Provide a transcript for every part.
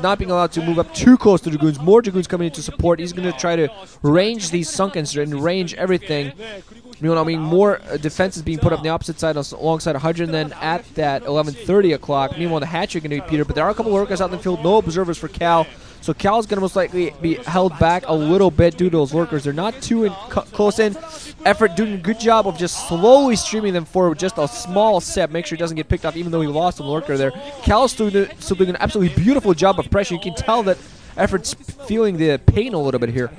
He's not being allowed to move up too close to Dragoons. More Dragoons coming in to support. He's going to try to range these Sunkens and range everything. You know, I mean, more defenses being put up on the opposite side alongside 100, and then at that 11:30 o'clock. Meanwhile, the hatchery are going to be petered, but there are a couple of lurkers out in the field. No observers for Cal. So Cal's going to most likely be held back a little bit due to those lurkers. They're not too close in. Effort doing a good job of just slowly streaming them forward, just a small step. Make sure he doesn't get picked off, even though he lost a lurker there. Cal's still doing an absolutely beautiful job of pressure. You can tell that Effort's feeling the pain a little bit here.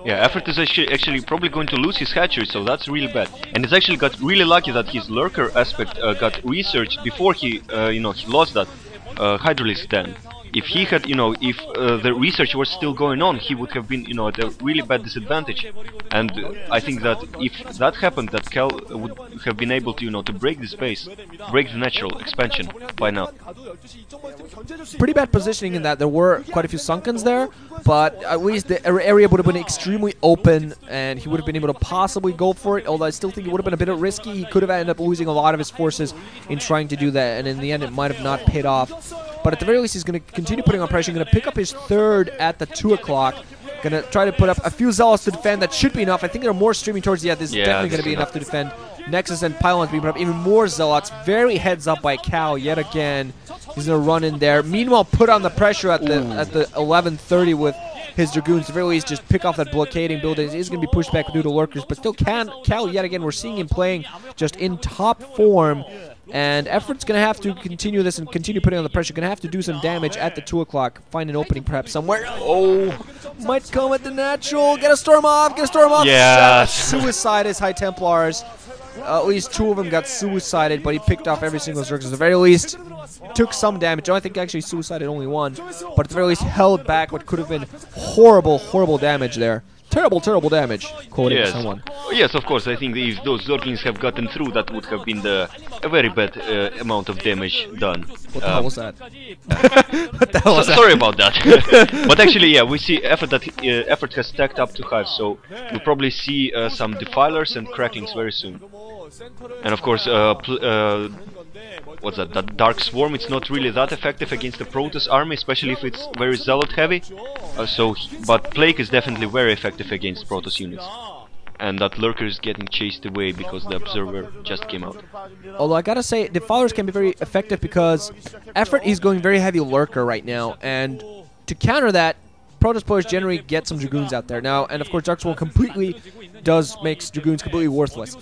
Yeah, Effort is actually probably going to lose his hatchery, so that's really bad. And he's actually got really lucky that his lurker aspect got researched before he, he lost that Hydralisk stand. If he had, if the research was still going on, he would have been, at a really bad disadvantage. And I think that if that happened, that Cal would have been able to, to break the space, break the natural expansion by now. Pretty bad positioning in that there were quite a few Sunkens there, but at least the area would have been extremely open, and he would have been able to possibly go for it. Although I still think it would have been a bit risky. He could have ended up losing a lot of his forces in trying to do that, and in the end, it might have not paid off. But at the very least, he's going to continue putting on pressure. He's going to pick up his third at the 2 o'clock. Going to try to put up a few Zealots to defend. That should be enough. I think there are more streaming towards the end. This is definitely going to be enough to defend. Nexus and Pylons being put up. Even more Zealots. Very heads up by Cal yet again. He's going to run in there. Meanwhile, put on the pressure at the 11:30 with his Dragoons. At the very least, just pick off that blockading building. He's going to be pushed back due to lurkers. But still, Cal yet again, we're seeing him playing just in top form. And Effort's going to have to continue this and continue putting on the pressure. Going to have to do some damage at the 2 o'clock. Find an opening perhaps somewhere. Oh, might come at the natural. Get a storm off. Get a storm off. Yeah. Suicide his High Templars. At least 2 of them got suicided, but he picked off every single Zerg. At the very least, took some damage. I think actually suicided only 1. But at the very least, held back what could have been horrible, horrible damage there. Terrible, terrible damage, quoting someone. Yes, of course. I think if those Zerglings have gotten through, that would have been a very bad amount of damage done. What the hell was that? What the hell was that? Sorry about that. But actually, yeah, we see Effort Effort has stacked up to Hive, so we'll probably see some Defilers and Cracklings very soon. And of course, what's that? That Dark Swarm, it's not really that effective against the Protoss army, especially if it's very Zealot heavy. But Plague is definitely very effective against Protoss units. And that Lurker is getting chased away because the Observer just came out. Although I gotta say, Defilers can be very effective because Effort is going very heavy Lurker right now, and to counter that, Protoss players generally get some Dragoons out there now, and of course Dark Swarm makes Dragoons completely worthless.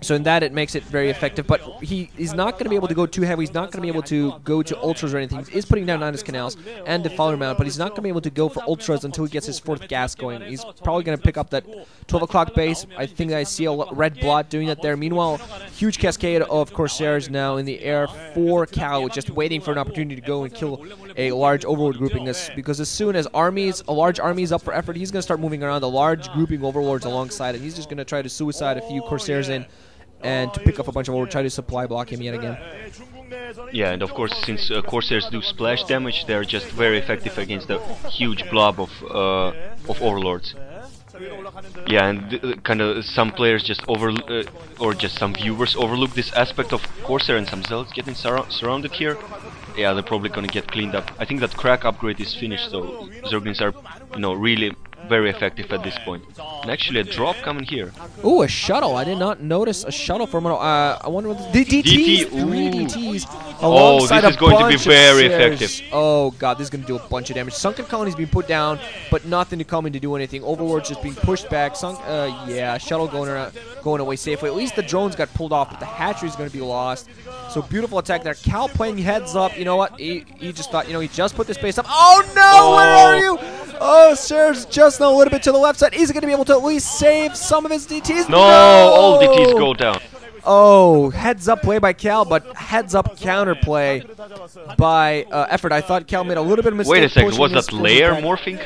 So in that, it makes it very effective, but he's not going to be able to go too heavy. He's not going to be able to go to Ultras or anything. He is putting down 9 Canals and Defiler Mount, but he's not going to be able to go for Ultras until he gets his 4th gas going. He's probably going to pick up that 12 o'clock base. I think I see a red blot doing that there. Meanwhile, huge cascade of Corsairs now in the air for Cal, just waiting for an opportunity to go and kill a large Overlord grouping. Because as soon as a large army is up for Effort, he's going to start moving around the large grouping Overlords alongside it. He's just going to try to suicide a few Corsairs in and to pick up a bunch of Overlords, try to supply block him yet again. Yeah, and of course, since Corsairs do splash damage, they're just very effective against a huge blob of Overlords. Yeah, and kind of some players just or just some viewers overlook this aspect of Corsair, and some Zealots getting surrounded here. Yeah, they're probably gonna get cleaned up. I think that crack upgrade is finished, so Zerglings are, really very effective at this point. And actually a drop coming here. Ooh, a shuttle. I did not notice a shuttle for a minute. I wonder what the DTs. 3 DTs. Oh, this is going to be very effective. Oh god, this is going to do a bunch of damage. Sunken colonies being put down, but nothing to come in to do anything. Overlord's just being pushed back. Yeah, shuttle going away safely. At least the drones got pulled off, but the hatchery is going to be lost. So beautiful attack there. Cal playing heads up. You know what? He just thought, he just put this base up. Oh no! Where are you? Oh, Serge just now a little bit to the left side. Is he going to be able to at least save some of his DTs? No! All DTs go down. Oh, heads up play by Cal, but heads up counter play by Effort. I thought Cal made a little bit of a mistake. Wait a second, was that layer morphing?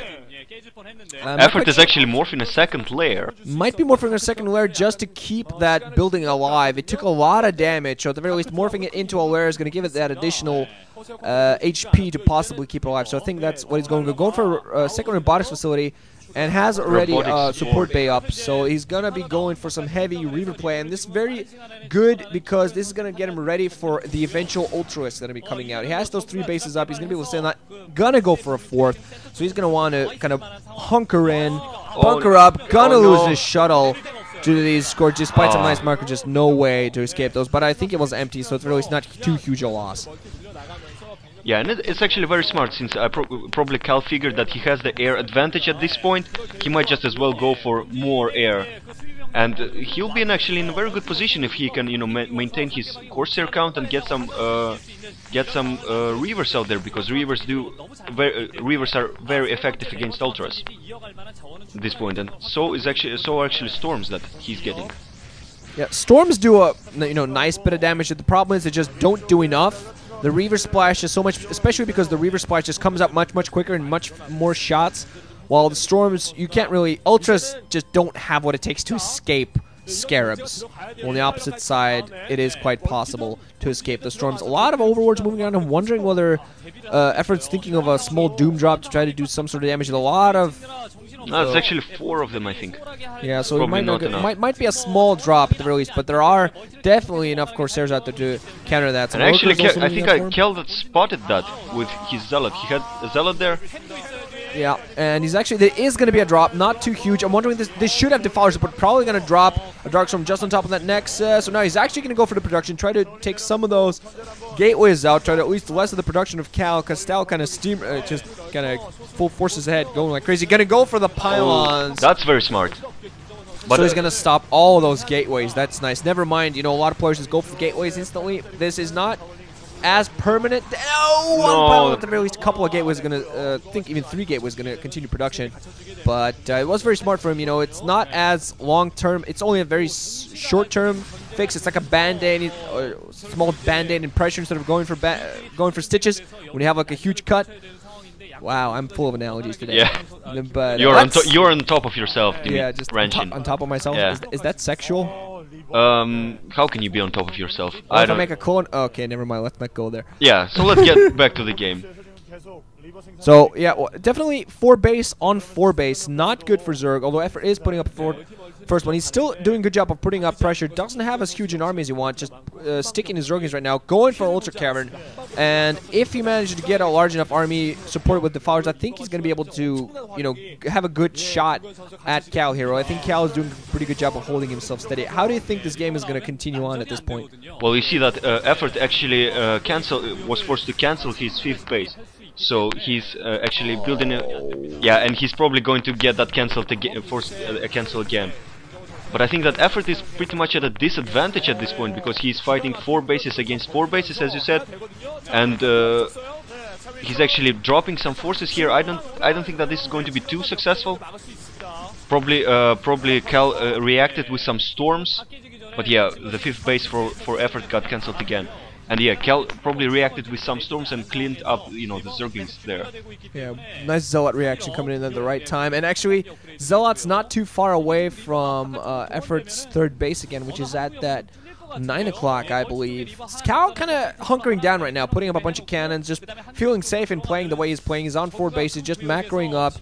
Effort is actually morphing a second layer. Might be morphing a second layer just to keep that building alive. It took a lot of damage, so at the very least morphing it into a layer is going to give it that additional HP to possibly keep it alive. So I think that's what he's going to go for. A second robotics facility, and has already Robotics support bay up, so he's gonna be going for some heavy Reaver play, and this is very good because this is gonna get him ready for the eventual Ultras that are gonna be coming out. He has those 3 bases up. He's gonna be able to say not gonna go for a 4th, so he's gonna want to kind of hunker in, bunker up, gonna lose his shuttle due to these scores. Despite some nice marker, just no way to escape those. But I think it was empty, so it's really not too huge a loss. Yeah, and it's actually very smart, since probably Cal figured that he has the air advantage at this point. He might just as well go for more air, and he'll be actually in a very good position if he can, you know, maintain his Corsair count and get some Reavers out there, because Reavers are very effective against Ultras at this point, and so are actually Storms that he's getting. Yeah, Storms do a nice bit of damage. The problem is they just don't do enough. The Reaver Splash is so much, especially because the Reaver Splash just comes up much quicker and much more shots, while the Storms, you can't really, Ultras just don't have what it takes to escape Scarabs. On the opposite side, it is quite possible to escape the Storms. A lot of Overlords moving around. I'm wondering whether Effort's thinking of a small Doom drop to try to do some sort of damage. A lot of... No, it's actually 4 of them, I think. Yeah, so it might be a small drop at the very least, but there are definitely enough Corsairs out there to counter that. And actually, I think Kel spotted that with his Zealot. He had a Zealot there. Yeah, and he's actually, there is going to be a drop, not too huge. I'm wondering, this should have Defilers, but probably going to drop a Darkstorm just on top of that Nexus. So now he's actually going to go for the production, try to take some of those gateways out, try to at least less of the production of Cal, because Cal kind of just kind of full forces ahead, going like crazy. Going to go for the pylons. That's very smart. But so he's going to stop all of those gateways. That's nice. Never mind, a lot of players just go for the gateways instantly. This is not as permanent. No, one pylon at the very least. A couple of gateways are going to, I think even 3 gateways are going to continue production. But it was very smart for him. It's not as long-term. It's only a very short-term fix. It's like a band-aid, or small band-aid in pressure instead of going for stitches when you have like a huge cut. Wow, I'm full of analogies today. Yeah, but you're on top of yourself. Yeah, just on top of myself. Yeah. Is that sexual? How can you be on top of yourself? Well, if I make a colon. Okay, never mind. Let's not go there. Yeah, so let's get back to the game. So yeah, well, definitely 4 base on 4 base. Not good for Zerg. Although Effort is putting up first one. He's still doing a good job of putting up pressure. Doesn't have as huge an army as you want. Just sticking his Zerglings right now. Going for Ultra Cavern. And if he manages to get a large enough army supported with Defilers, I think he's going to be able to, have a good shot at Cal Hero. I think Cal is doing a pretty good job of holding himself steady. How do you think this game is going to continue on at this point? Well, you see that Effort actually was forced to cancel his 5th base. So he's actually building and he's probably going to get that cancelled again, cancel again. But I think that Effort is pretty much at a disadvantage at this point, because he's fighting 4 bases against 4 bases, as you said, and he's actually dropping some forces here. I don't think that this is going to be too successful. Probably Cal reacted with some Storms, but yeah, the 5th base for Effort got cancelled again. And yeah, Cal probably reacted with some Storms and cleaned up, the Zerglings there. Yeah, nice Zealot reaction coming in at the right time. And actually, Zealot's not too far away from Effort's 3rd base again, which is at that 9 o'clock, I believe. Cal kind of hunkering down right now, putting up a bunch of cannons, just feeling safe and playing the way he's playing. He's on 4 bases, just macroing up,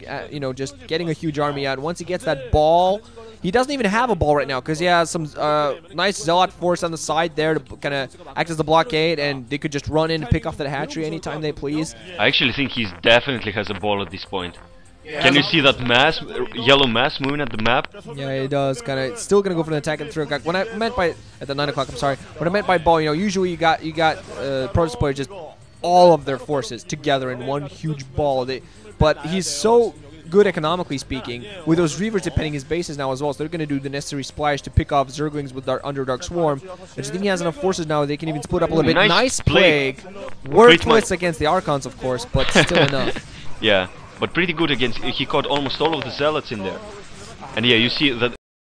just getting a huge army out. Once he gets that ball, he doesn't even have a ball right now, because he has some nice Zealot force on the side there to kind of act as the blockade, and they could just run in and pick off that hatchery anytime they please. I actually think he definitely has a ball at this point. Yeah. Can you see that yellow mass moving at the map? Yeah, he does. Still gonna go for an attack at the 3 o'clock. When I meant by at the 9 o'clock, I'm sorry. What I meant by ball, usually you got Protoss players just all of their forces together in one huge ball. But he's so good economically speaking, with those Reavers defending his bases now as well, so they're going to do the necessary splash to pick off Zerglings with their Underdark Swarm. I just think he has enough forces now they can even split up a little bit. Nice Plague. Worthless against the Archons, of course, but still enough. Yeah, but pretty good against, he caught almost all of the Zealots in there. And yeah, you see that